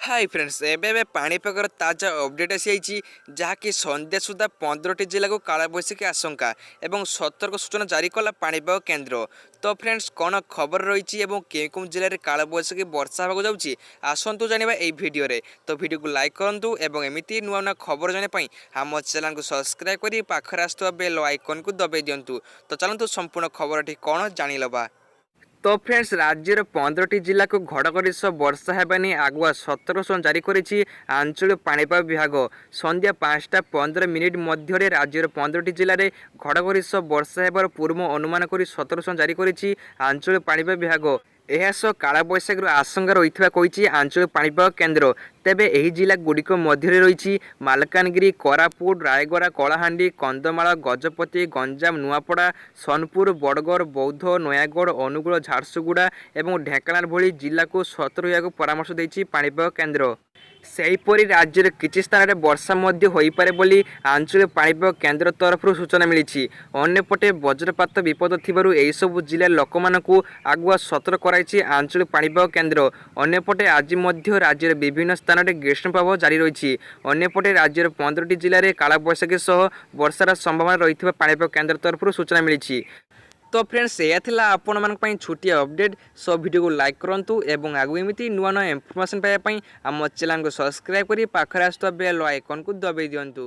Hi friends एबे पाणीपागर ताजा update आसी जहाँकि संध्या सुधा 15टी जिला को कालबैशाखी आशंका एवं सतर्क सूचना जारी कला पाणीपाग केन्द्र। तो फ्रेंड्स कौन खबर रही केउ जिले में कालबैशाखी वर्षा होगा जाऊँगी आसतु जाना यही भिडियो रे। तो भिडियो को लाइक करूँ एवं एमती नुआ नुआ खबर जानापी आम चैनल को सब्सक्राइब कर पाखर आसुवा बेल आइकन को दबाई दिंतु। तो चलतु संपूर्ण खबर कौन जानिलबा। तो फ्रेंड्स राज्यर 15टी जिला को घड़घड़ी सह वर्षा हेबानी आगुआ सतर्क सूचना जारी करिछि आंचलिक पाणीपाग विभाग। संध्या 5:15 मध्य राज्यर 15टी जिले में घड़घड़ी सह वर्षा हेबार पूर्व अनुमान कर सतर्क सूचना जारी करिछि आंचलिक पाणीपाग विभाग। एहासह कालबैशाखी आशंका रही आंचलिक पाणीपाग केन्द्र। तेबे एही जिला गुड़िक मध्य रही मालकानगिरी, कोरापुट, रायगड़ा, कलाहांडी, कंधमाल, गजपति, गंजाम, नुआपड़ा, सोनपुर, बड़गड़, बौद्ध, नयागढ़, अनुगुल, झारसुगुड़ा और ढेंकानाल भली जिला को सतर्क होगा परामर्श देछि पाणीपाग केन्द्र। सेहीपरि राज्यर किछि स्थान में वर्षा मध्य होइपारे बोली आंचलिक पाणीपाग केन्द्र तरफ सूचना मिली। अन्यपटे वज्रपात विपद थिबारु एही सब जिला लोकमानकु आगुआ सतर्क कराइछि आंचलिक पाणीपाग केन्द्र। अन्यपटे आज मध्य राज्यर विभिन्न स्थान में ग्रीष्म प्रभाव जारी रही। अन्यपटे राज्यर 15टी जिले में कालबैशाखी सह वर्षार संभावना रही पाणीपाग केन्द्र तरफ सूचना मिली। तो फ्रेंड्स यह थिला आपण मान पई छोटिया अपडेट। सो वीडियो को लाइक करंतु एवं आगु एमिति नुआ नुआ इन्फॉर्मेशन पाइबा पई हम चैनल को सब्सक्राइब करी पाखरे आस्तुवा बेल आइकन को दबाई दियंतु।